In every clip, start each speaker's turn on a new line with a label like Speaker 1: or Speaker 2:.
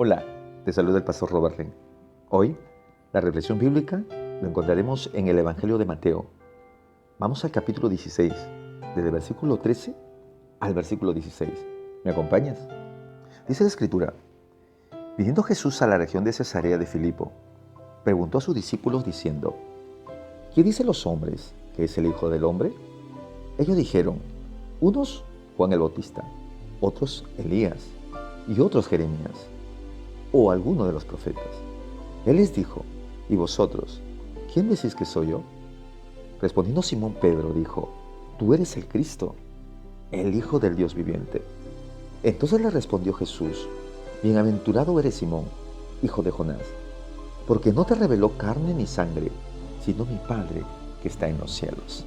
Speaker 1: Hola, te saluda el pastor Robert Ren. Hoy, la reflexión bíblica lo encontraremos en el Evangelio de Mateo. Vamos al capítulo 16, desde el versículo 13 al versículo 16. ¿Me acompañas? Dice la Escritura: viniendo Jesús a la región de Cesarea de Filipo, preguntó a sus discípulos diciendo: ¿qué dicen los hombres que es el Hijo del Hombre? Ellos dijeron: unos Juan el Bautista, otros Elías y otros Jeremías o alguno de los profetas. Él les dijo: ¿y vosotros, quién decís que soy yo? Respondiendo Simón Pedro dijo: tú eres el Cristo, el Hijo del Dios viviente. Entonces le respondió Jesús: bienaventurado eres Simón, hijo de Jonás, porque no te reveló carne ni sangre, sino mi Padre que está en los cielos.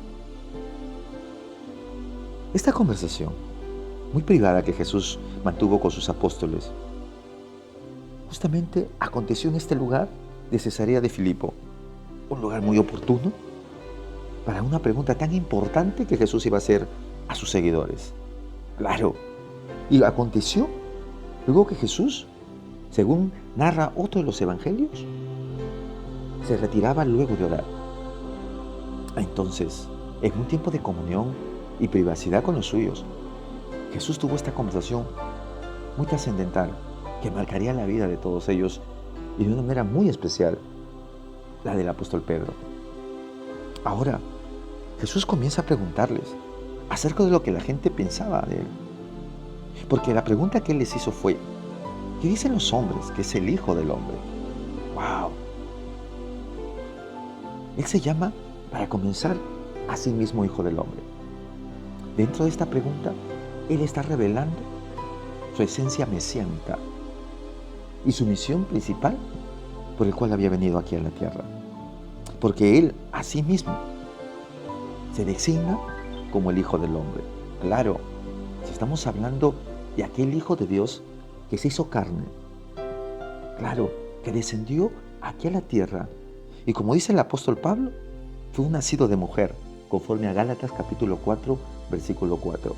Speaker 1: Esta conversación muy privada que Jesús mantuvo con sus apóstoles justamente aconteció en este lugar de Cesarea de Filipo, un lugar muy oportuno para una pregunta tan importante que Jesús iba a hacer a sus seguidores. Claro, y aconteció luego que Jesús, según narra otro de los evangelios, se retiraba luego de orar. Entonces, en un tiempo de comunión y privacidad con los suyos, Jesús tuvo esta conversación muy trascendental que marcaría la vida de todos ellos y de una manera muy especial la del apóstol Pedro. Ahora, Jesús comienza a preguntarles acerca de lo que la gente pensaba de él. Porque la pregunta que él les hizo fue: ¿qué dicen los hombres que es el Hijo del Hombre? ¡Wow! Él se llama, para comenzar, a sí mismo Hijo del Hombre. Dentro de esta pregunta, él está revelando su esencia mesiánica y su misión principal por el cual había venido aquí a la tierra. Porque él a sí mismo se designa como el Hijo del Hombre. Claro, si estamos hablando de aquel Hijo de Dios que se hizo carne, claro, que descendió aquí a la tierra, y como dice el apóstol Pablo, fue un nacido de mujer, conforme a Gálatas capítulo 4, versículo 4.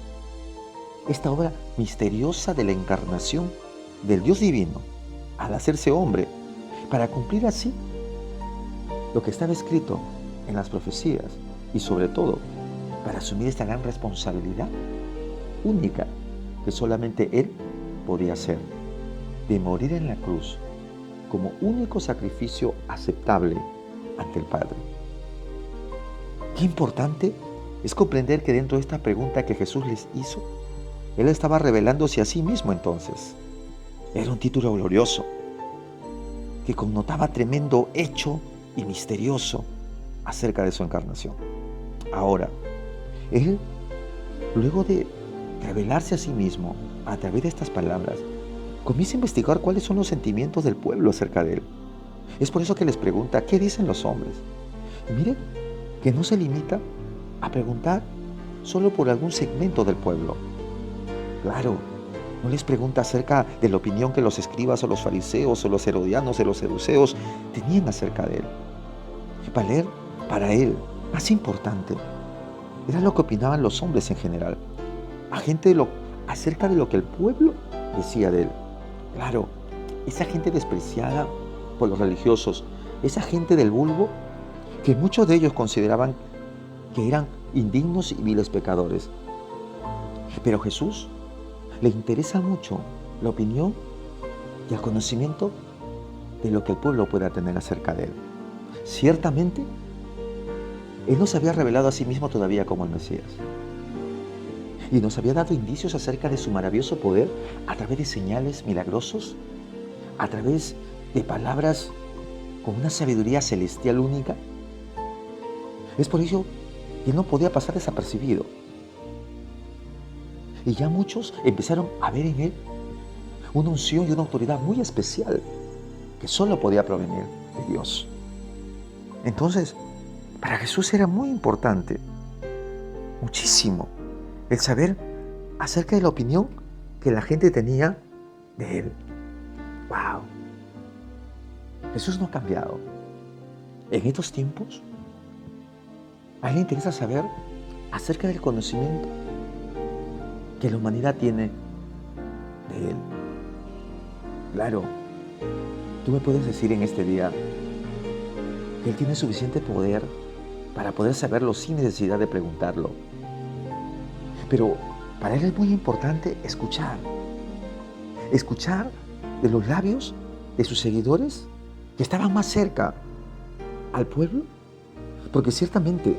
Speaker 1: Esta obra misteriosa de la encarnación del Dios divino, al hacerse hombre, para cumplir así lo que estaba escrito en las profecías y sobre todo para asumir esta gran responsabilidad única que solamente Él podía hacer, de morir en la cruz como único sacrificio aceptable ante el Padre. Qué importante es comprender que dentro de esta pregunta que Jesús les hizo, Él estaba revelándose a sí mismo entonces. Era un título glorioso que connotaba tremendo hecho y misterioso acerca de su encarnación. Ahora, Él, luego de revelarse a sí mismo a través de estas palabras, comienza a investigar cuáles son los sentimientos del pueblo acerca de Él. Es por eso que les pregunta: ¿qué dicen los hombres? Y miren que no se limita a preguntar solo por algún segmento del pueblo. Claro, no les pregunta acerca de la opinión que los escribas o los fariseos o los herodianos o los saduceos tenían acerca de Él. Y para Él, más importante, era lo que opinaban los hombres en general, acerca de lo que el pueblo decía de Él. Claro, esa gente despreciada por los religiosos, esa gente del vulgo, que muchos de ellos consideraban que eran indignos y viles pecadores. Pero a Jesús le interesa mucho la opinión y el conocimiento de lo que el pueblo pueda tener acerca de Él. Ciertamente, Él no se había revelado a sí mismo todavía como el Mesías. Y nos había dado indicios acerca de su maravilloso poder a través de señales milagrosos, a través de palabras con una sabiduría celestial única. Es por ello que Él no podía pasar desapercibido. Y ya muchos empezaron a ver en Él una unción y una autoridad muy especial que solo podía provenir de Dios. Entonces, para Jesús era muy importante, muchísimo, el saber acerca de la opinión que la gente tenía de Él. ¡Wow! Jesús no ha cambiado. En estos tiempos, a Él le interesa saber acerca del conocimiento que la humanidad tiene de Él. Claro, Tú me puedes decir en este día que Él tiene suficiente poder para poder saberlo sin necesidad de preguntarlo. Pero para Él es muy importante escuchar. Escuchar de los labios de sus seguidores que estaban más cerca al pueblo. Porque ciertamente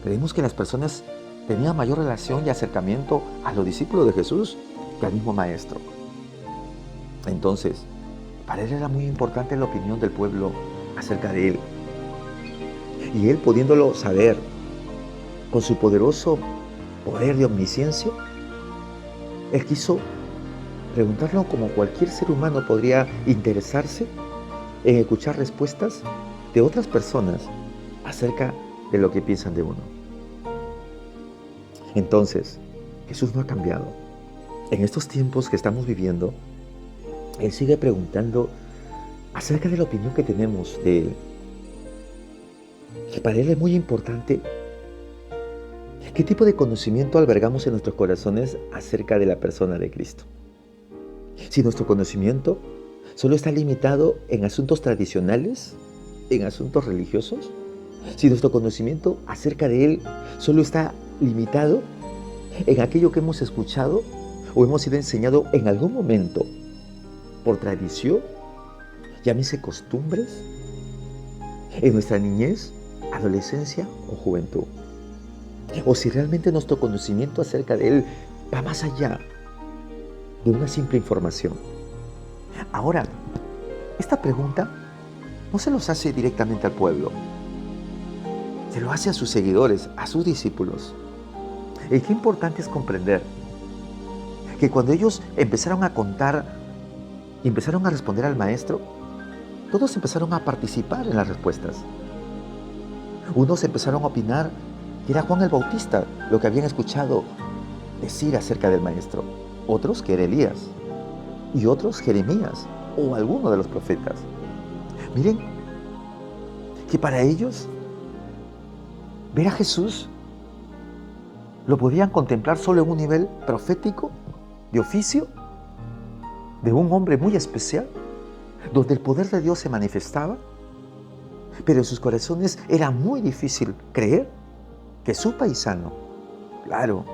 Speaker 1: creemos que las personas tenían mayor relación y acercamiento a los discípulos de Jesús que al mismo Maestro. Entonces, para Él era muy importante la opinión del pueblo acerca de Él. Y Él, pudiéndolo saber con su poderoso poder de omnisciencia, Él quiso preguntarlo como cualquier ser humano podría interesarse en escuchar respuestas de otras personas acerca de lo que piensan de uno. Entonces, Jesús no ha cambiado. En estos tiempos que estamos viviendo, Él sigue preguntando acerca de la opinión que tenemos de Él. Que para Él es muy importante qué tipo de conocimiento albergamos en nuestros corazones acerca de la persona de Cristo. Si nuestro conocimiento solo está limitado en asuntos tradicionales, en asuntos religiosos, si nuestro conocimiento acerca de Él solo está limitado en aquello que hemos escuchado o hemos sido enseñado en algún momento por tradición, llámese costumbres, en nuestra niñez, adolescencia o juventud. O si realmente nuestro conocimiento acerca de Él va más allá de una simple información. Ahora, esta pregunta no se los hace directamente al pueblo, se lo hace a sus seguidores, a sus discípulos. Y qué importante es comprender que cuando ellos empezaron a contar y empezaron a responder al Maestro, todos empezaron a participar en las respuestas. Unos empezaron a opinar que era Juan el Bautista lo que habían escuchado decir acerca del Maestro. Otros que era Elías. Y otros Jeremías o alguno de los profetas. Miren, que para ellos ver a Jesús lo podían contemplar solo en un nivel profético, de oficio, de un hombre muy especial, donde el poder de Dios se manifestaba, pero en sus corazones era muy difícil creer que su paisano, claro,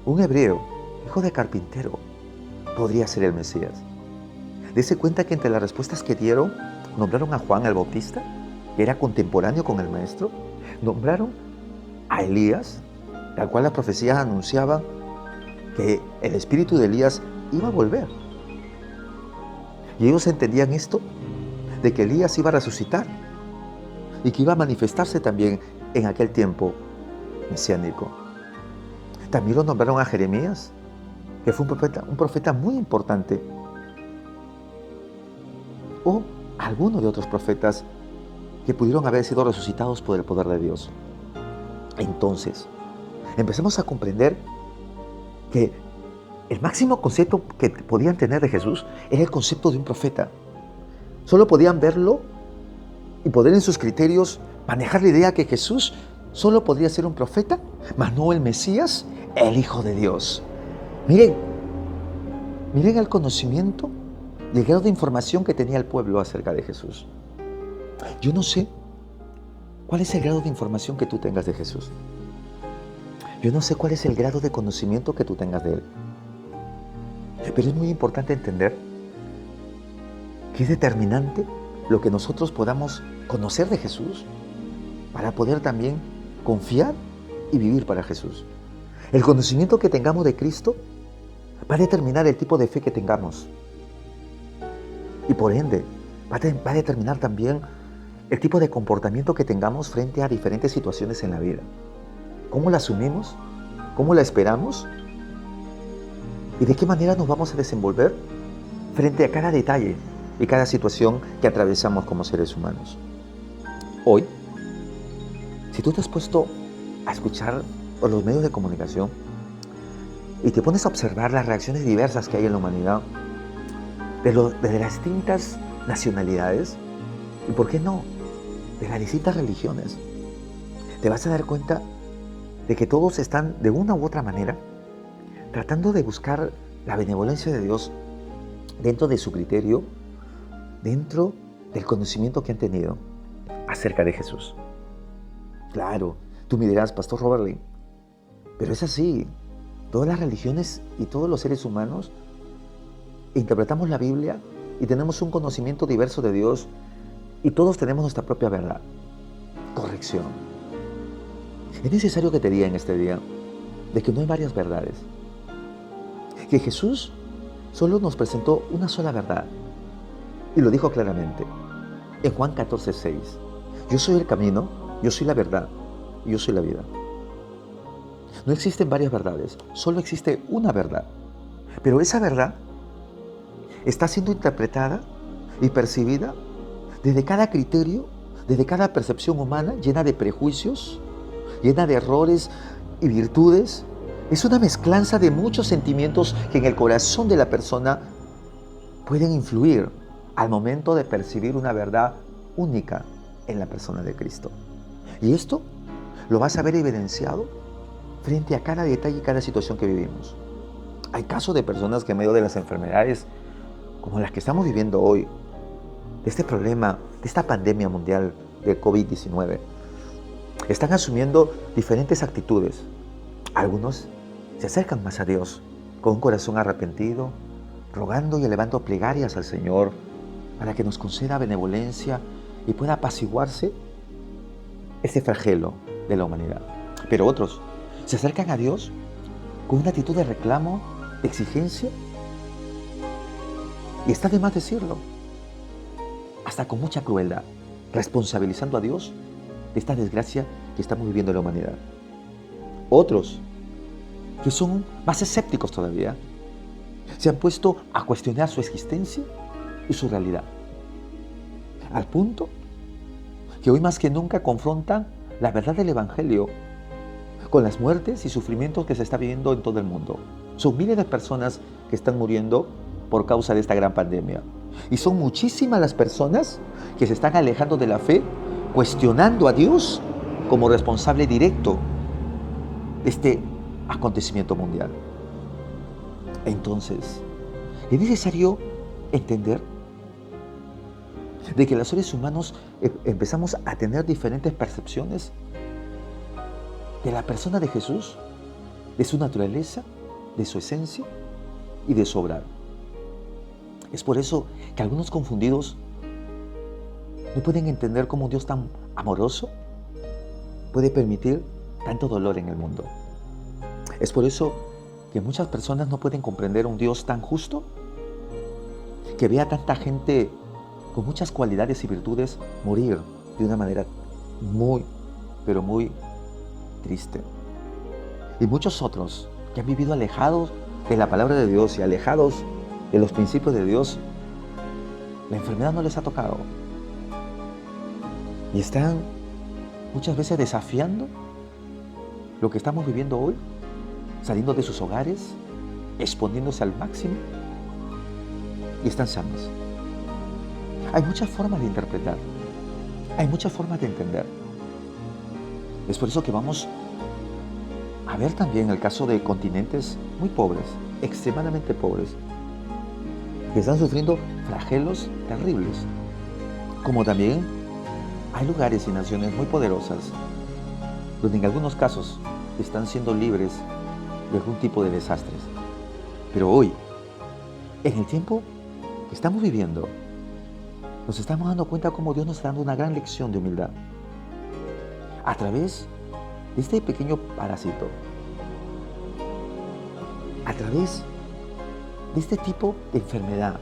Speaker 1: un hebreo, hijo de carpintero, podría ser el Mesías. Dese cuenta que entre las respuestas que dieron, nombraron a Juan el Bautista, que era contemporáneo con el Maestro, nombraron a Elías, al cual las profecías anunciaban que el espíritu de Elías iba a volver. Y ellos entendían esto, de que Elías iba a resucitar y que iba a manifestarse también en aquel tiempo mesiánico. También lo nombraron a Jeremías, que fue un profeta muy importante, o alguno de otros profetas que pudieron haber sido resucitados por el poder de Dios. Entonces, empezamos a comprender que el máximo concepto que podían tener de Jesús era el concepto de un profeta. Solo podían verlo y poder en sus criterios manejar la idea que Jesús solo podría ser un profeta, mas no el Mesías, el Hijo de Dios. Miren el conocimiento y el grado de información que tenía el pueblo acerca de Jesús. Yo no sé cuál es el grado de información que tú tengas de Jesús. Yo no sé cuál es el grado de conocimiento que tú tengas de Él. Pero es muy importante entender que es determinante lo que nosotros podamos conocer de Jesús para poder también confiar y vivir para Jesús. El conocimiento que tengamos de Cristo va a determinar el tipo de fe que tengamos. Y por ende, va a determinar también el tipo de comportamiento que tengamos frente a diferentes situaciones en la vida. ¿Cómo la asumimos? ¿Cómo la esperamos? ¿Y de qué manera nos vamos a desenvolver frente a cada detalle y cada situación que atravesamos como seres humanos? Hoy, si tú te has puesto a escuchar por los medios de comunicación y te pones a observar las reacciones diversas que hay en la humanidad, de las distintas nacionalidades, y por qué no, de las distintas religiones, te vas a dar cuenta de que todos están de una u otra manera tratando de buscar la benevolencia de Dios dentro de su criterio dentro del conocimiento que han tenido acerca de Jesús. Claro, tú me dirás, Pastor Robert Lee, pero es así. Todas las religiones y todos los seres humanos interpretamos la Biblia y tenemos un conocimiento diverso de Dios y todos tenemos nuestra propia verdad. Corrección. Es necesario que te diga en este día de que no hay varias verdades. Que Jesús solo nos presentó una sola verdad y lo dijo claramente en Juan 14:6. Yo soy el camino, yo soy la verdad y yo soy la vida. No existen varias verdades, solo existe una verdad. Pero esa verdad está siendo interpretada y percibida desde cada criterio, desde cada percepción humana llena de prejuicios, llena de errores y virtudes. Es una mezclanza de muchos sentimientos que en el corazón de la persona pueden influir al momento de percibir una verdad única en la persona de Cristo. Y esto lo vas a ver evidenciado frente a cada detalle y cada situación que vivimos. Hay casos de personas que en medio de las enfermedades como las que estamos viviendo hoy, de este problema, de esta pandemia mundial de COVID-19, están asumiendo diferentes actitudes. Algunos se acercan más a Dios con un corazón arrepentido, rogando y elevando plegarias al Señor para que nos conceda benevolencia y pueda apaciguarse este flagelo de la humanidad. Pero otros se acercan a Dios con una actitud de reclamo, de exigencia, y está de más decirlo, hasta con mucha crueldad, responsabilizando a Dios de esta desgracia que estamos viviendo en la humanidad. Otros, que son más escépticos todavía, se han puesto a cuestionar su existencia y su realidad, al punto que hoy más que nunca confrontan la verdad del Evangelio con las muertes y sufrimientos que se está viviendo en todo el mundo. Son miles de personas que están muriendo por causa de esta gran pandemia. Y son muchísimas las personas que se están alejando de la fe, cuestionando a Dios como responsable directo de este acontecimiento mundial. Entonces, es necesario entender de que los seres humanos empezamos a tener diferentes percepciones de la persona de Jesús, de su naturaleza, de su esencia y de su obrar. Es por eso que algunos confundidos no pueden entender cómo un Dios tan amoroso puede permitir tanto dolor en el mundo. Es por eso que muchas personas no pueden comprender un Dios tan justo, que vea a tanta gente con muchas cualidades y virtudes morir de una manera muy, pero muy triste. Y muchos otros que han vivido alejados de la palabra de Dios y alejados de los principios de Dios, la enfermedad no les ha tocado. Y están muchas veces desafiando lo que estamos viviendo hoy, saliendo de sus hogares, exponiéndose al máximo, y están sanos. Hay muchas formas de interpretar, hay muchas formas de entender. Es por eso que vamos a ver también el caso de continentes muy pobres, extremadamente pobres, que están sufriendo flagelos terribles, como también hay lugares y naciones muy poderosas donde en algunos casos están siendo libres de algún tipo de desastres. Pero hoy, en el tiempo que estamos viviendo, nos estamos dando cuenta cómo Dios nos está dando una gran lección de humildad a través de este pequeño parásito, a través de este tipo de enfermedad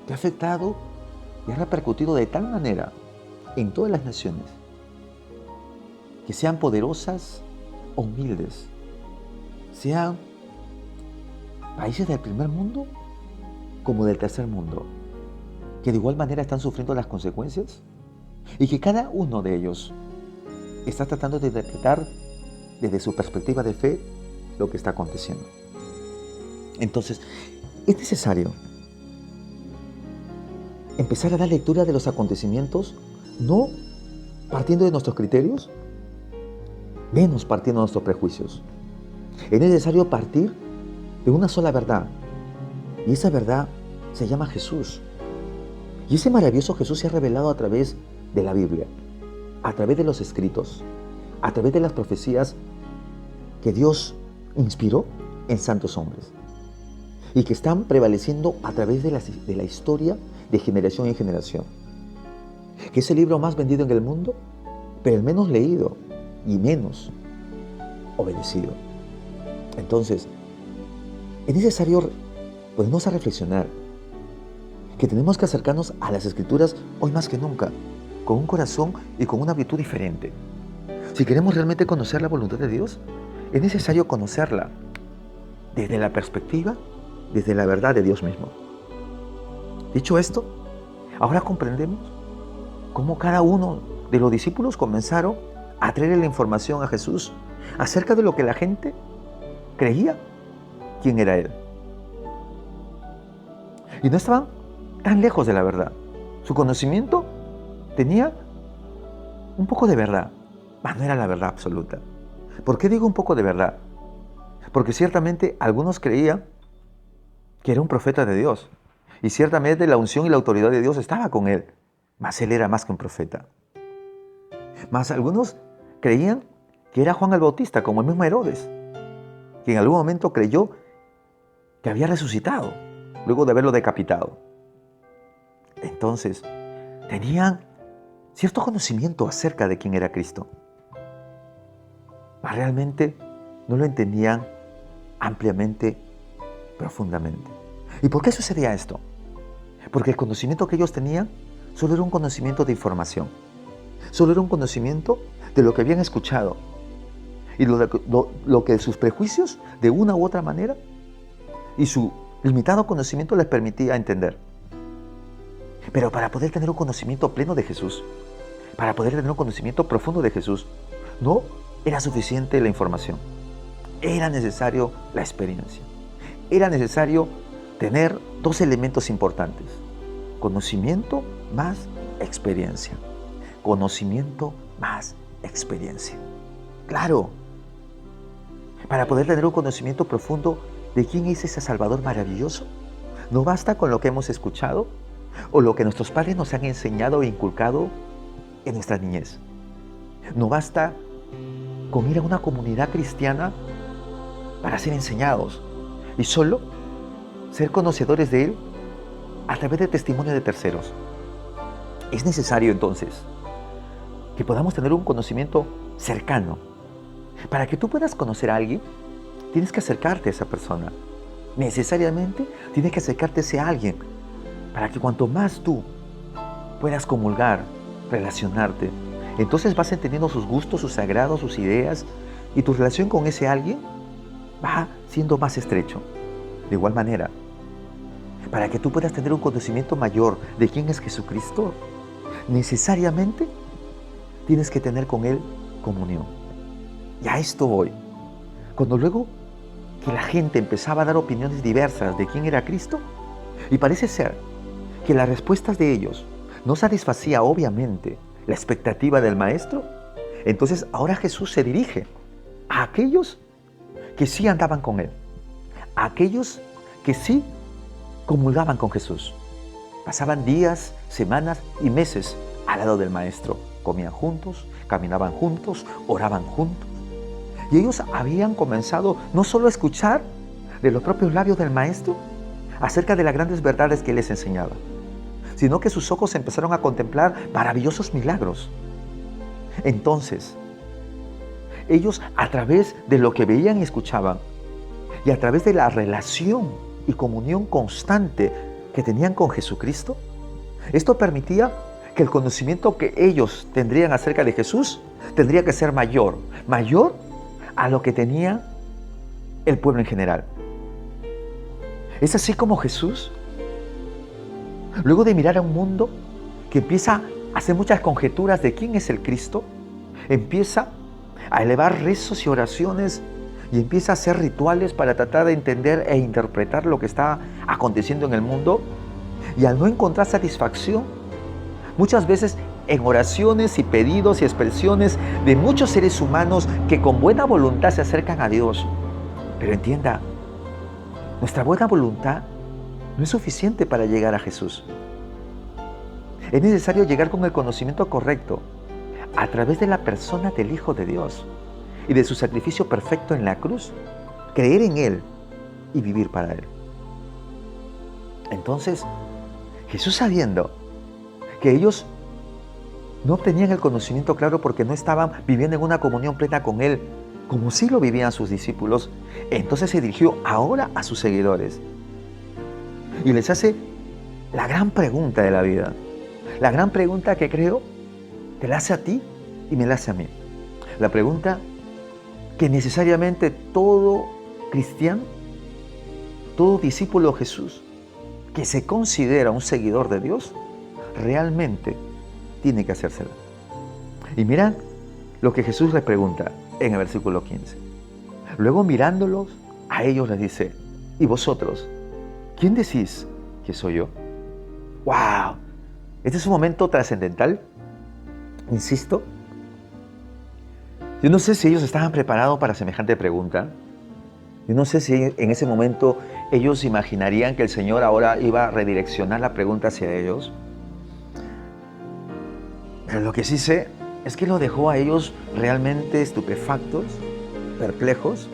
Speaker 1: que ha afectado y ha repercutido de tal manera en todas las naciones, que sean poderosas o humildes, sean países del primer mundo como del tercer mundo, que de igual manera están sufriendo las consecuencias y que cada uno de ellos está tratando de interpretar desde su perspectiva de fe lo que está aconteciendo. Entonces, es necesario empezar a dar lectura de los acontecimientos, no partiendo de nuestros criterios, menos partiendo de nuestros prejuicios. Es necesario partir de una sola verdad, y esa verdad se llama Jesús. Y ese maravilloso Jesús se ha revelado a través de la Biblia, a través de los escritos, a través de las profecías que Dios inspiró en santos hombres y que están prevaleciendo a través de la historia de generación en generación. Que es el libro más vendido en el mundo, pero el menos leído y menos obedecido. Entonces, es necesario ponernos a reflexionar que tenemos que acercarnos a las Escrituras hoy más que nunca, con un corazón y con una virtud diferente. Si queremos realmente conocer la voluntad de Dios, es necesario conocerla desde la perspectiva, desde la verdad de Dios mismo. Dicho esto, ahora comprendemos cómo cada uno de los discípulos comenzaron a traerle la información a Jesús acerca de lo que la gente creía quién era Él. Y no estaban tan lejos de la verdad. Su conocimiento tenía un poco de verdad, mas no era la verdad absoluta. ¿Por qué digo un poco de verdad? Porque ciertamente algunos creían que era un profeta de Dios. Y ciertamente la unción y la autoridad de Dios estaba con él. Mas él era más que un profeta. Mas algunos creían que era Juan el Bautista, como el mismo Herodes, que en algún momento creyó que había resucitado, luego de haberlo decapitado. Entonces, tenían cierto conocimiento acerca de quién era Cristo. Mas realmente no lo entendían ampliamente, profundamente. ¿Y por qué sucedía esto? Porque el conocimiento que ellos tenían solo era un conocimiento de información. Solo era un conocimiento de lo que habían escuchado. Y lo que sus prejuicios, de una u otra manera, y su limitado conocimiento les permitía entender. Pero para poder tener un conocimiento pleno de Jesús, para poder tener un conocimiento profundo de Jesús, no era suficiente la información. Era necesario la experiencia. Era necesario tener dos elementos importantes: conocimiento más experiencia. Conocimiento más experiencia. Claro, para poder tener un conocimiento profundo de quién es ese Salvador maravilloso, no basta con lo que hemos escuchado o lo que nuestros padres nos han enseñado e inculcado en nuestra niñez. No basta con ir a una comunidad cristiana para ser enseñados y solo ser conocedores de Él a través del testimonio de terceros. Es necesario entonces que podamos tener un conocimiento cercano. Para que tú puedas conocer a alguien, tienes que acercarte a esa persona. Necesariamente tienes que acercarte a ese alguien para que cuanto más tú puedas comulgar, relacionarte, entonces vas entendiendo sus gustos, sus agrados, sus ideas, y tu relación con ese alguien va siendo más estrecho. De igual manera, para que tú puedas tener un conocimiento mayor de quién es Jesucristo, necesariamente tienes que tener con Él comunión. Y a esto voy. Cuando luego que la gente empezaba a dar opiniones diversas de quién era Cristo, y parece ser que las respuestas de ellos no satisfacía obviamente la expectativa del maestro, entonces ahora Jesús se dirige a aquellos que sí andaban con Él, a aquellos que sí comulgaban con Jesús. Pasaban días, semanas y meses al lado del maestro. Comían juntos, caminaban juntos, oraban juntos. Y ellos habían comenzado no solo a escuchar de los propios labios del maestro acerca de las grandes verdades que Él les enseñaba, sino que sus ojos empezaron a contemplar maravillosos milagros. Entonces, ellos, a través de lo que veían y escuchaban, y a través de la relación y comunión constante que tenían con Jesucristo, esto permitía que el conocimiento que ellos tendrían acerca de Jesús tendría que ser mayor a lo que tenía el pueblo en general. Es así como Jesús, luego de mirar a un mundo que empieza a hacer muchas conjeturas de quién es el Cristo, empieza a elevar rezos y oraciones y empieza a hacer rituales para tratar de entender e interpretar lo que está aconteciendo en el mundo, y al no encontrar satisfacción, muchas veces en oraciones y pedidos y expresiones de muchos seres humanos que con buena voluntad se acercan a Dios. Pero entienda, nuestra buena voluntad no es suficiente para llegar a Jesús. Es necesario llegar con el conocimiento correcto a través de la persona del Hijo de Dios y de su sacrificio perfecto en la cruz, creer en Él y vivir para Él. Entonces, Jesús, sabiendo que ellos no obtenían el conocimiento claro porque no estaban viviendo en una comunión plena con Él, como sí lo vivían sus discípulos, entonces se dirigió ahora a sus seguidores y les hace la gran pregunta de la vida. La gran pregunta que creo te la hace a ti y me la hace a mí. La pregunta que necesariamente todo cristiano, todo discípulo de Jesús que se considera un seguidor de Dios, realmente tiene que hacérsela. Y mira lo que Jesús les pregunta en el versículo 15. Luego, mirándolos, a ellos les dice: ¿y vosotros? ¿Quién decís que soy yo? ¡Wow! Este es un momento trascendental. Insisto, yo no sé si ellos estaban preparados para semejante pregunta. Yo no sé si en ese momento ellos imaginarían que el Señor ahora iba a redireccionar la pregunta hacia ellos. Pero lo que sí sé es que lo dejó a ellos realmente estupefactos, perplejos,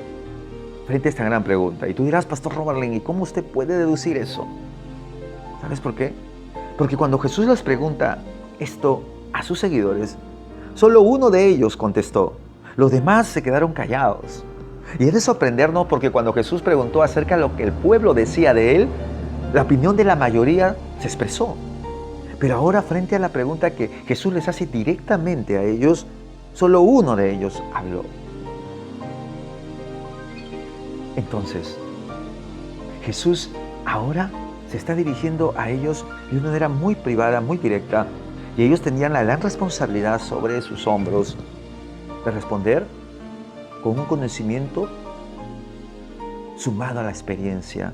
Speaker 1: frente a esta gran pregunta. Y tú dirás: Pastor Roberlin, ¿y cómo usted puede deducir eso? ¿Sabes por qué? Porque cuando Jesús les pregunta esto a sus seguidores, solo uno de ellos contestó. Los demás se quedaron callados. Y es de sorprendernos porque cuando Jesús preguntó acerca de lo que el pueblo decía de Él, la opinión de la mayoría se expresó. Pero ahora, frente a la pregunta que Jesús les hace directamente a ellos, solo uno de ellos habló. Entonces, Jesús ahora se está dirigiendo a ellos de una manera muy privada, muy directa, y ellos tenían la gran responsabilidad sobre sus hombros de responder con un conocimiento sumado a la experiencia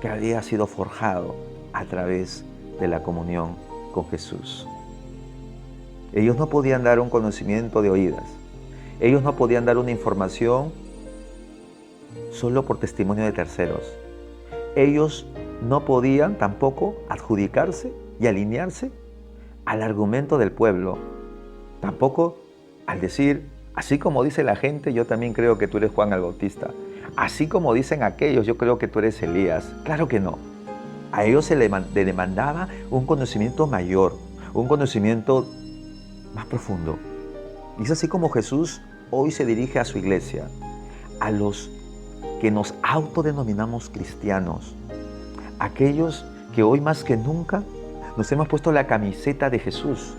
Speaker 1: que había sido forjado a través de la comunión con Jesús. Ellos no podían dar un conocimiento de oídas. Ellos no podían dar una información solo por testimonio de terceros. Ellos no podían tampoco adjudicarse y alinearse al argumento del pueblo. Tampoco al decir: así como dice la gente, yo también creo que tú eres Juan el Bautista. Así como dicen aquellos, yo creo que tú eres Elías. Claro que no. A ellos se les demandaba un conocimiento mayor, un conocimiento más profundo. Y es así como Jesús hoy se dirige a su iglesia, a los que nos autodenominamos cristianos, aquellos que hoy más que nunca nos hemos puesto la camiseta de Jesús.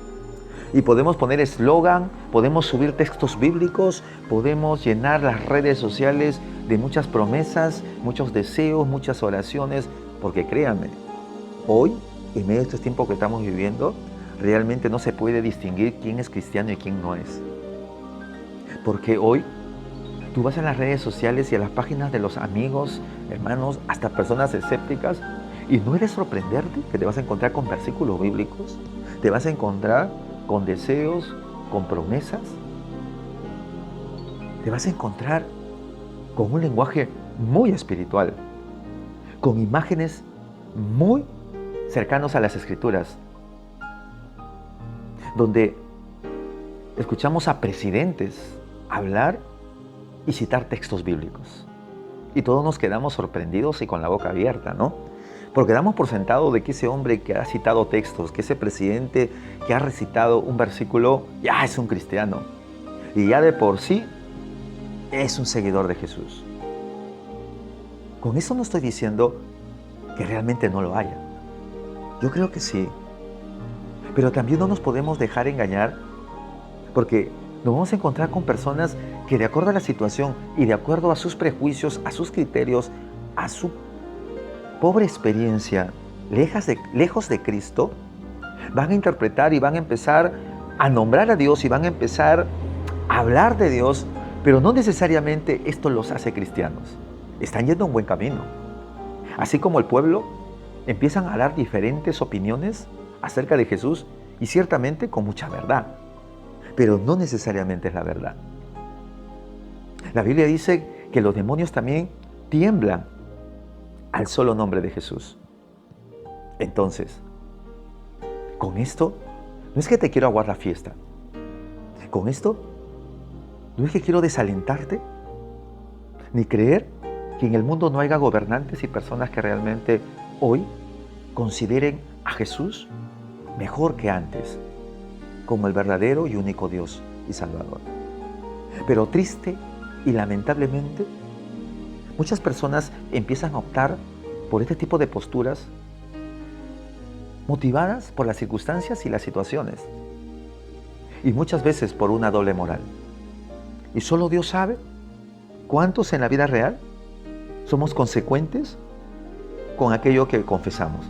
Speaker 1: Y podemos poner eslogan, podemos subir textos bíblicos, podemos llenar las redes sociales de muchas promesas, muchos deseos, muchas oraciones, porque créanme, hoy, en medio de estos tiempos que estamos viviendo, realmente no se puede distinguir quién es cristiano y quién no es. Porque hoy tú vas a las redes sociales y a las páginas de los amigos, hermanos, hasta personas escépticas, y no eres sorprenderte que te vas a encontrar con versículos bíblicos, te vas a encontrar con deseos, con promesas, te vas a encontrar con un lenguaje muy espiritual, con imágenes muy cercanos a las Escrituras, donde escuchamos a presidentes hablar y citar textos bíblicos. Y todos nos quedamos sorprendidos y con la boca abierta, ¿no? Porque damos por sentado de que ese hombre que ha citado textos, que ese presidente que ha recitado un versículo, ya es un cristiano. Y ya de por sí es un seguidor de Jesús. Con eso no estoy diciendo que realmente no lo haya. Yo creo que sí. Pero también no nos podemos dejar engañar, porque nos vamos a encontrar con personas que, de acuerdo a la situación y de acuerdo a sus prejuicios, a sus criterios, a su pobre experiencia, lejos de Cristo, van a interpretar y van a empezar a nombrar a Dios y van a empezar a hablar de Dios, pero no necesariamente esto los hace cristianos. Están yendo un buen camino. Así como el pueblo, empiezan a dar diferentes opiniones acerca de Jesús y ciertamente con mucha verdad, pero no necesariamente es la verdad. La Biblia dice que los demonios también tiemblan al solo nombre de Jesús. Entonces, Con esto, no es que te quiero aguar la fiesta. Con esto, no es que quiero desalentarte, ni creer que en el mundo no haya gobernantes y personas que realmente hoy consideren a Jesús mejor que antes, como el verdadero y único Dios y Salvador. Pero triste y lamentablemente, muchas personas empiezan a optar por este tipo de posturas motivadas por las circunstancias y las situaciones, y muchas veces por una doble moral. Y solo Dios sabe cuántos en la vida real somos consecuentes con aquello que confesamos.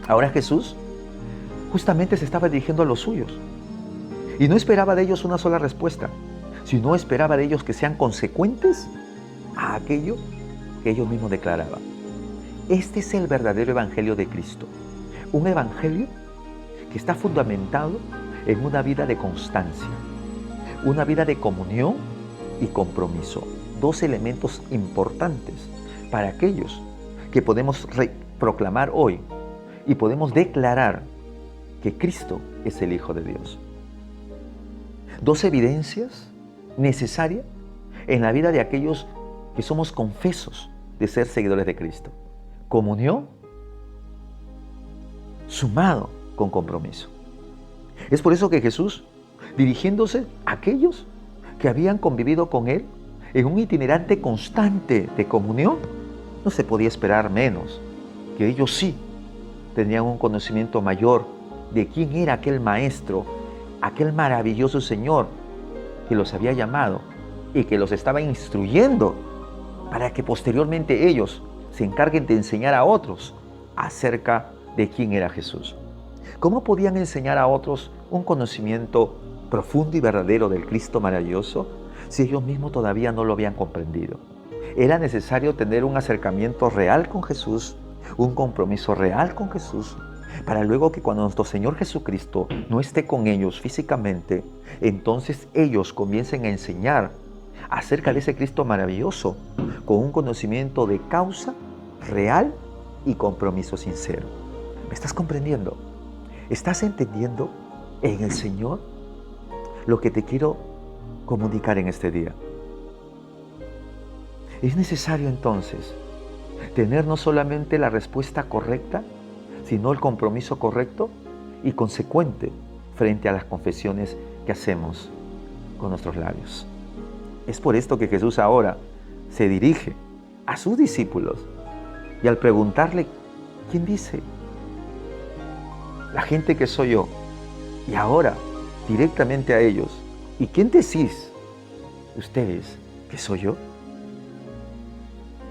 Speaker 1: Ahora Jesús justamente se estaba dirigiendo a los suyos y no esperaba de ellos una sola respuesta, sino esperaba de ellos que sean consecuentes a aquello que ellos mismos declaraban. Este es el verdadero evangelio de Cristo, un evangelio que está fundamentado en una vida de constancia, una vida de comunión y compromiso, dos elementos importantes para aquellos que podemos proclamar hoy y podemos declarar que Cristo es el Hijo de Dios. Dos evidencias necesarias en la vida de aquellos que somos confesos de ser seguidores de Cristo. Comunión sumado con compromiso. Es por eso que Jesús, dirigiéndose a aquellos que habían convivido con Él en un itinerante constante de comunión, no se podía esperar menos que ellos sí tenían un conocimiento mayor de quién era aquel Maestro, aquel maravilloso Señor que los había llamado y que los estaba instruyendo para que posteriormente ellos se encarguen de enseñar a otros acerca de quién era Jesús. ¿Cómo podían enseñar a otros un conocimiento profundo y verdadero del Cristo maravilloso si ellos mismos todavía no lo habían comprendido? Era necesario tener un acercamiento real con Jesús, un compromiso real con Jesús, para luego que cuando nuestro Señor Jesucristo no esté con ellos físicamente, entonces ellos comiencen a enseñar acerca de ese Cristo maravilloso con un conocimiento de causa real y compromiso sincero. ¿Me estás comprendiendo? ¿Estás entendiendo en el Señor lo que te quiero comunicar en este día? Es necesario entonces tener no solamente la respuesta correcta, sino el compromiso correcto y consecuente frente a las confesiones que hacemos con nuestros labios. Es por esto que Jesús ahora se dirige a sus discípulos y al preguntarle, ¿quién dice la gente que soy yo? Y ahora directamente a ellos, ¿y quién decís ustedes que soy yo?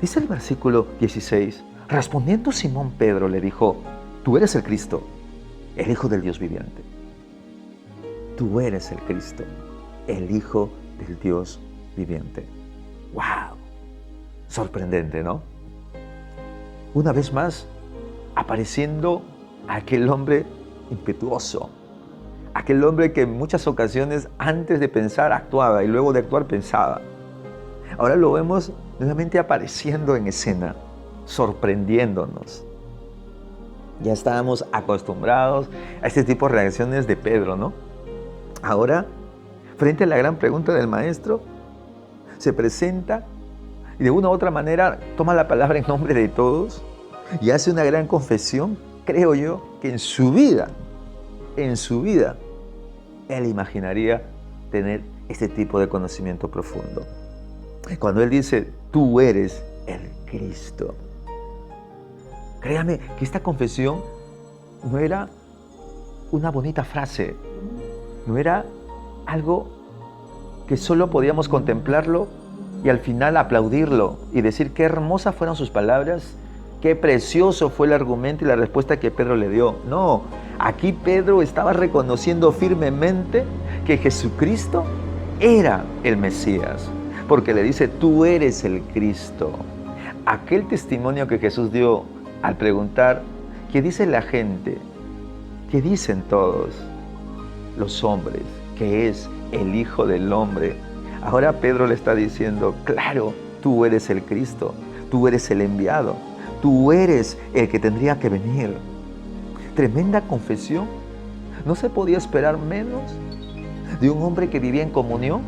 Speaker 1: Dice el versículo 16, respondiendo Simón Pedro le dijo, tú eres el Cristo, el Hijo del Dios viviente. Tú eres el Cristo, el Hijo del Dios viviente. ¡Wow! Sorprendente, ¿no? Una vez más, apareciendo aquel hombre impetuoso, aquel hombre que en muchas ocasiones antes de pensar actuaba y luego de actuar pensaba. Ahora lo vemos nuevamente apareciendo en escena, sorprendiéndonos. Ya estábamos acostumbrados a este tipo de reacciones de Pedro, ¿no? Ahora, frente a la gran pregunta del maestro, se presenta y de una u otra manera toma la palabra en nombre de todos y hace una gran confesión. Creo yo que en su vida, él imaginaría tener este tipo de conocimiento profundo. Cuando él dice, tú eres el Cristo. Créame que esta confesión no era una bonita frase, no era algo que solo podíamos contemplarlo y al final aplaudirlo y decir qué hermosas fueron sus palabras, qué precioso fue el argumento y la respuesta que Pedro le dio. No, aquí Pedro estaba reconociendo firmemente que Jesucristo era el Mesías, porque le dice, tú eres el Cristo. Aquel testimonio que Jesús dio al preguntar, ¿qué dice la gente? ¿Qué dicen todos los hombres? Que es el Hijo del Hombre. Ahora Pedro le está diciendo, claro, tú eres el Cristo, tú eres el enviado, tú eres el que tendría que venir. Tremenda confesión ¿No se podía esperar menos de un hombre que vivía en comunión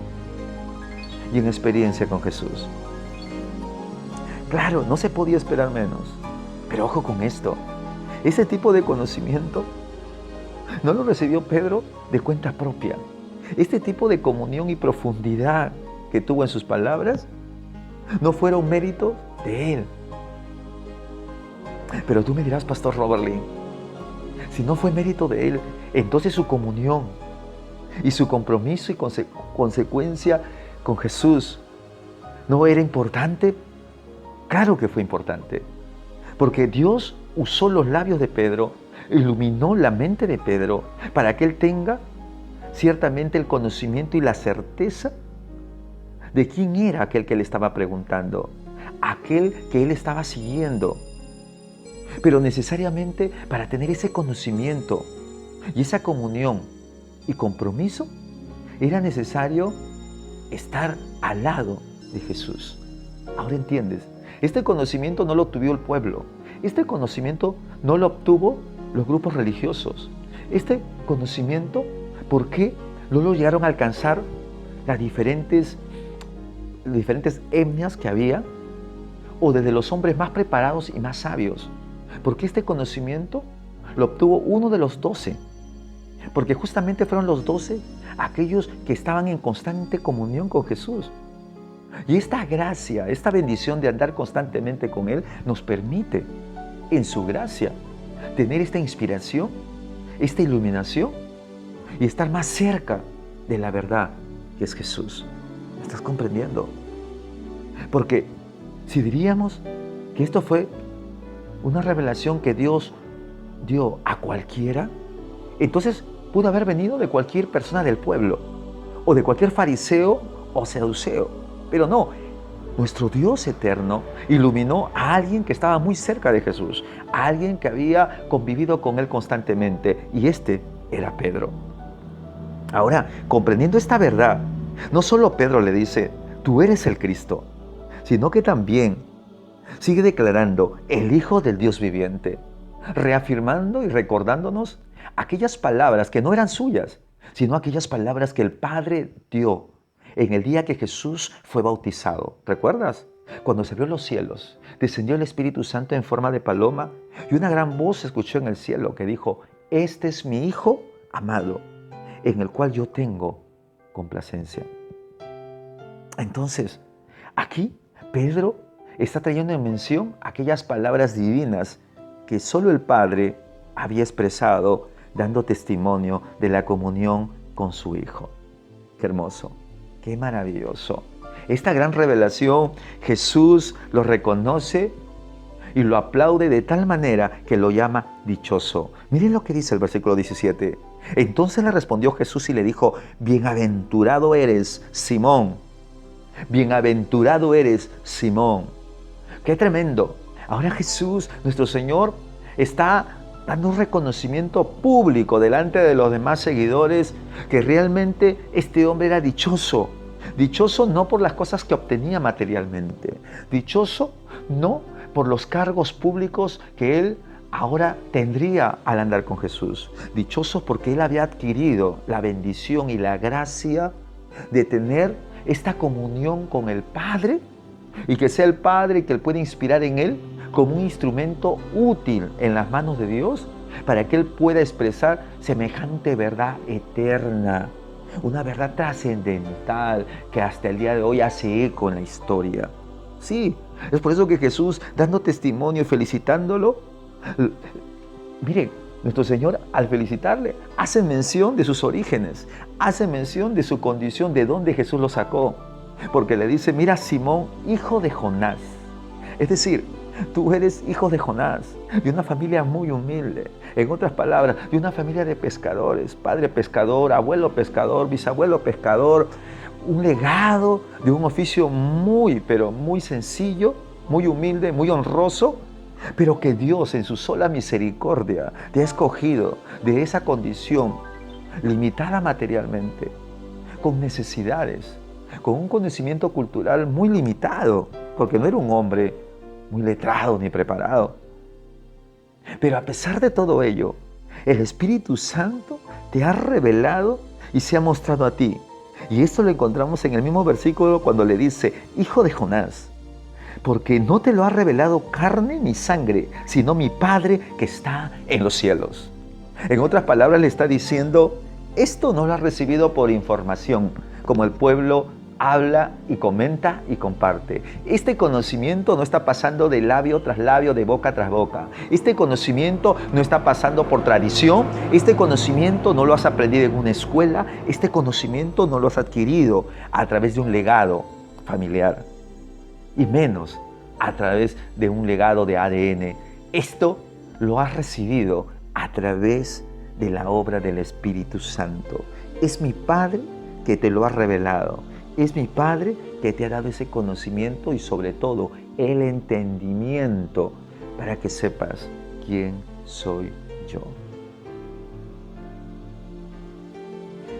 Speaker 1: y en experiencia con Jesús? Claro, no se podía esperar menos. Pero ojo con esto, ese tipo de conocimiento no lo recibió Pedro de cuenta propia. Este tipo de comunión y profundidad que tuvo en sus palabras no fueron mérito de él. Pero tú me dirás, Pastor Robert Lee, si no fue mérito de él, entonces su comunión y su compromiso y consecuencia con Jesús no era importante. Claro que fue importante, porque Dios usó los labios de Pedro, iluminó la mente de Pedro para que él tenga ciertamente el conocimiento y la certeza de quién era aquel que le estaba preguntando, aquel que él estaba siguiendo. Pero necesariamente para tener ese conocimiento y esa comunión y compromiso, era necesario estar al lado de Jesús. Ahora entiendes, este conocimiento no lo obtuvo el pueblo, este conocimiento no lo obtuvo los grupos religiosos. Este conocimiento, ¿por qué no lo llegaron a alcanzar las diferentes etnias que había, o desde los hombres más preparados y más sabios? Porque este conocimiento lo obtuvo uno de los 12. Porque justamente fueron los 12 aquellos que estaban en constante comunión con Jesús. Y esta gracia, esta bendición de andar constantemente con Él, nos permite, en su gracia, tener esta inspiración, esta iluminación y estar más cerca de la verdad que es Jesús. ¿Me estás comprendiendo? Porque si diríamos que esto fue una revelación que Dios dio a cualquiera, entonces pudo haber venido de cualquier persona del pueblo, o de cualquier fariseo o saduceo. Pero no, nuestro Dios eterno iluminó a alguien que estaba muy cerca de Jesús, a alguien que había convivido con Él constantemente, y este era Pedro. Ahora, comprendiendo esta verdad, no solo Pedro le dice, tú eres el Cristo, sino que también sigue declarando el Hijo del Dios viviente, reafirmando y recordándonos aquellas palabras que no eran suyas, sino aquellas palabras que el Padre dio en el día que Jesús fue bautizado. ¿Recuerdas? Cuando se abrió los cielos, descendió el Espíritu Santo en forma de paloma y una gran voz se escuchó en el cielo que dijo, este es mi Hijo amado, en el cual yo tengo complacencia. Entonces, aquí Pedro está trayendo en mención aquellas palabras divinas que solo el Padre había expresado, dando testimonio de la comunión con su Hijo. Qué hermoso, qué maravilloso. Esta gran revelación, Jesús lo reconoce y lo aplaude de tal manera que lo llama dichoso. Miren lo que dice el versículo 17. Entonces le respondió Jesús y le dijo, bienaventurado eres, Simón. Bienaventurado eres, Simón. ¡Qué tremendo! Ahora Jesús, nuestro Señor, está dando un reconocimiento público delante de los demás seguidores que realmente este hombre era dichoso. Dichoso no por las cosas que obtenía materialmente. Dichoso no por los cargos públicos que él ahora tendría al andar con Jesús. Dichoso porque él había adquirido la bendición y la gracia de tener esta comunión con el Padre, y que sea el Padre que él pueda inspirar en él como un instrumento útil en las manos de Dios para que él pueda expresar semejante verdad eterna, una verdad trascendental que hasta el día de hoy hace eco en la historia. Sí, es por eso que Jesús, dando testimonio y felicitándolo, miren, nuestro Señor al felicitarle hace mención de sus orígenes, hace mención de su condición, de dónde Jesús lo sacó. Porque le dice, mira Simón, hijo de Jonás. Es decir, tú eres hijo de Jonás, de una familia muy humilde. En otras palabras, de una familia de pescadores, padre pescador, abuelo pescador, bisabuelo pescador. Un legado de un oficio muy, pero muy sencillo, muy humilde, muy honroso, pero que Dios en su sola misericordia te ha escogido de esa condición limitada materialmente, con necesidades, con un conocimiento cultural muy limitado, porque no era un hombre muy letrado ni preparado. Pero a pesar de todo ello, El Espíritu Santo te ha revelado y se ha mostrado a ti. Y esto lo encontramos en el mismo versículo cuando le dice, hijo de Jonás, porque no te lo ha revelado carne ni sangre, sino mi Padre que está en los cielos. En otras palabras le está diciendo, esto no lo has recibido por información, como el pueblo habla y comenta y comparte. Este conocimiento no está pasando de labio tras labio, de boca tras boca. Este conocimiento no está pasando por tradición. Este conocimiento no lo has aprendido en una escuela. Este conocimiento no lo has adquirido a través de un legado familiar. Y menos a través de un legado de ADN. Esto lo has recibido a través de la obra del Espíritu Santo. Es mi Padre que te lo ha revelado. Es mi Padre que te ha dado ese conocimiento y sobre todo el entendimiento para que sepas quién soy yo.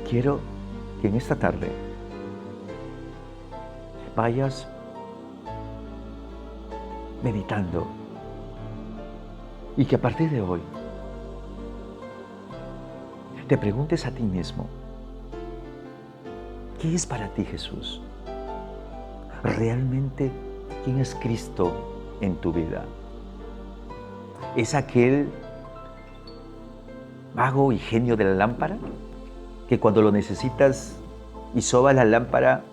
Speaker 1: Quiero que en esta tarde vayas meditando y que a partir de hoy te preguntes a ti mismo, ¿qué es para ti Jesús? ¿Realmente quién es Cristo en tu vida? ¿Es aquel mago y genio de la lámpara que cuando lo necesitas y soba la lámpara,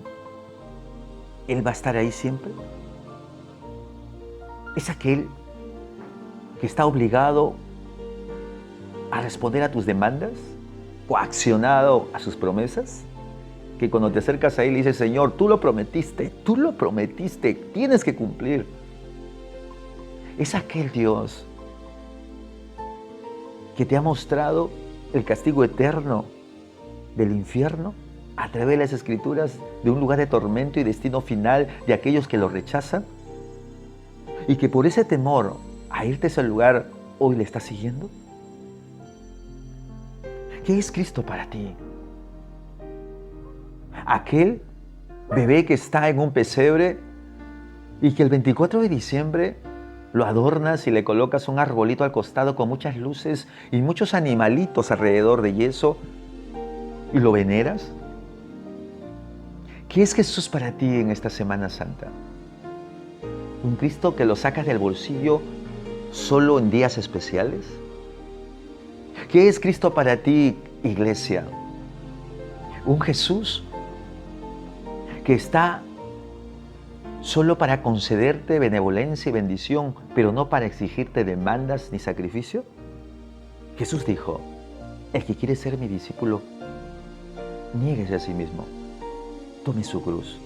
Speaker 1: Él va a estar ahí siempre? ¿Es aquel que está obligado a responder a tus demandas, coaccionado a sus promesas? Que cuando te acercas a Él y dices, Señor, tú lo prometiste, tienes que cumplir. Es aquel Dios que te ha mostrado el castigo eterno del infierno a través de las Escrituras, de un lugar de tormento y destino final de aquellos que lo rechazan, y que por ese temor a irte a ese lugar hoy le estás siguiendo. ¿Qué es Cristo para ti? Aquel bebé que está en un pesebre y que el 24 de diciembre lo adornas y le colocas un arbolito al costado con muchas luces y muchos animalitos alrededor de yeso y lo veneras. ¿Qué es Jesús para ti en esta Semana Santa? ¿Un Cristo que lo sacas del bolsillo solo en días especiales? ¿Qué es Cristo para ti, iglesia? ¿Un Jesús que está solo para concederte benevolencia y bendición, pero no para exigirte demandas ni sacrificio? Jesús dijo, el que quiere ser mi discípulo, niéguese a sí mismo, tome su cruz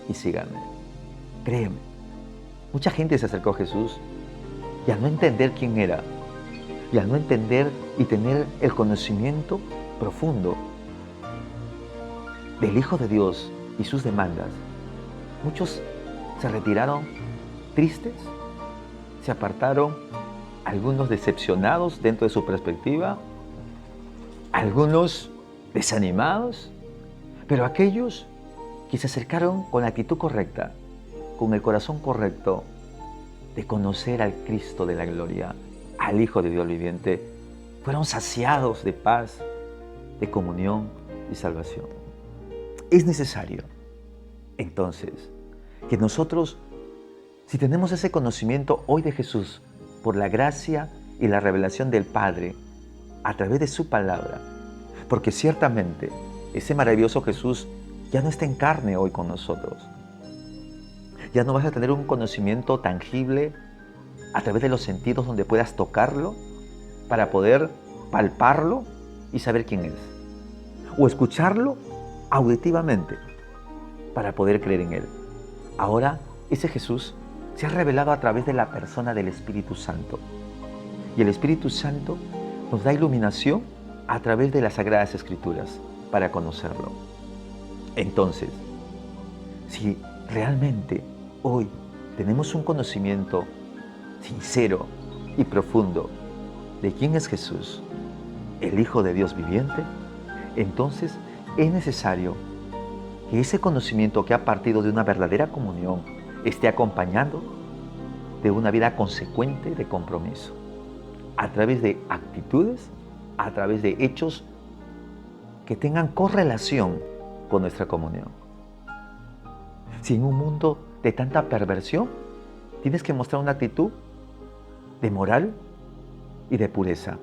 Speaker 1: y sígame. Créeme, mucha gente se acercó a Jesús y al no entender quién era, y al no entender y tener el conocimiento profundo del Hijo de Dios y sus demandas, muchos se retiraron tristes, se apartaron, algunos decepcionados dentro de su perspectiva, algunos desanimados, pero aquellos que se acercaron con la actitud correcta, con el corazón correcto de conocer al Cristo de la gloria, al Hijo de Dios viviente, fueron saciados de paz, de comunión y salvación. Es necesario, entonces, que nosotros, si tenemos ese conocimiento hoy de Jesús, por la gracia y la revelación del Padre, a través de su palabra, porque ciertamente ese maravilloso Jesús ya no está en carne hoy con nosotros. Ya no vas a tener un conocimiento tangible a través de los sentidos donde puedas tocarlo para poder palparlo y saber quién es. O escucharlo auditivamente para poder creer en Él. Ahora, ese Jesús se ha revelado a través de la persona del Espíritu Santo. Y el Espíritu Santo nos da iluminación a través de las Sagradas Escrituras para conocerlo. Entonces, si realmente hoy tenemos un conocimiento sincero y profundo de quién es Jesús, el Hijo de Dios viviente, entonces es necesario que ese conocimiento que ha partido de una verdadera comunión esté acompañado de una vida consecuente de compromiso, a través de actitudes a través de hechos que tengan correlación con nuestra comunión. Si en un mundo de tanta perversión, tienes que mostrar una actitud de moral y de pureza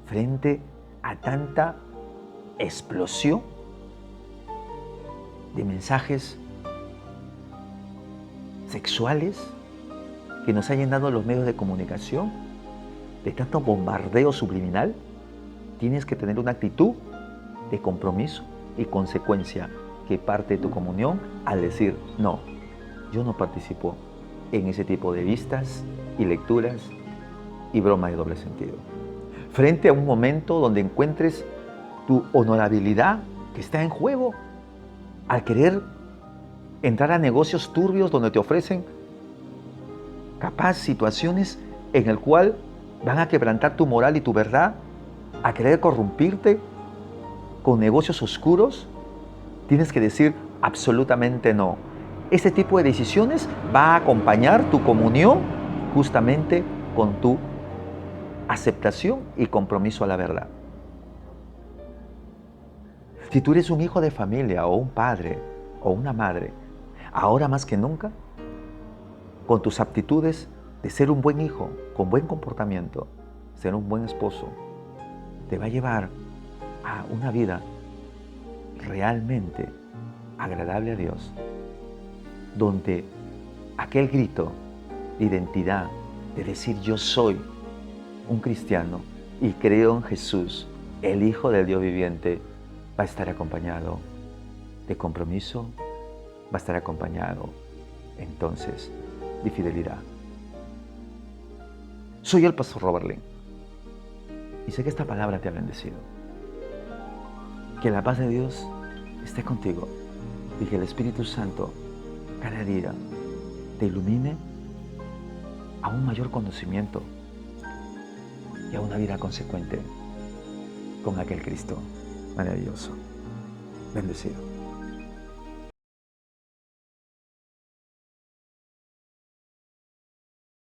Speaker 1: frente a tanta explosión de mensajes sexuales que nos ha llenado los medios de comunicación, de tanto bombardeo subliminal. Tienes que tener una actitud de compromiso y consecuencia que parte de tu comunión al decir, no, yo no participo en ese tipo de vistas y lecturas y bromas de doble sentido. Frente a un momento donde encuentres tu honorabilidad que está en juego, al querer entrar a negocios turbios donde te ofrecen capaz situaciones en el cual van a quebrantar tu moral y tu verdad, a querer corrompirte con negocios oscuros, tienes que decir absolutamente no. Ese tipo de decisiones va a acompañar tu comunión justamente con tu aceptación y compromiso a la verdad. Si tú eres un hijo de familia o un padre o una madre, ahora más que nunca, con tus aptitudes de ser un buen hijo, con buen comportamiento, ser un buen esposo, te va a llevar a una vida realmente agradable a Dios, donde aquel grito de identidad, de decir yo soy un cristiano y creo en Jesús, el Hijo del Dios viviente, va a estar acompañado de compromiso, va a estar acompañado entonces de fidelidad. Soy el pastor Robert Lin y sé que esta palabra te ha bendecido. Que la paz de Dios esté contigo y que el Espíritu Santo cada día te ilumine a un mayor conocimiento y a una vida consecuente con aquel Cristo maravilloso. Bendecido.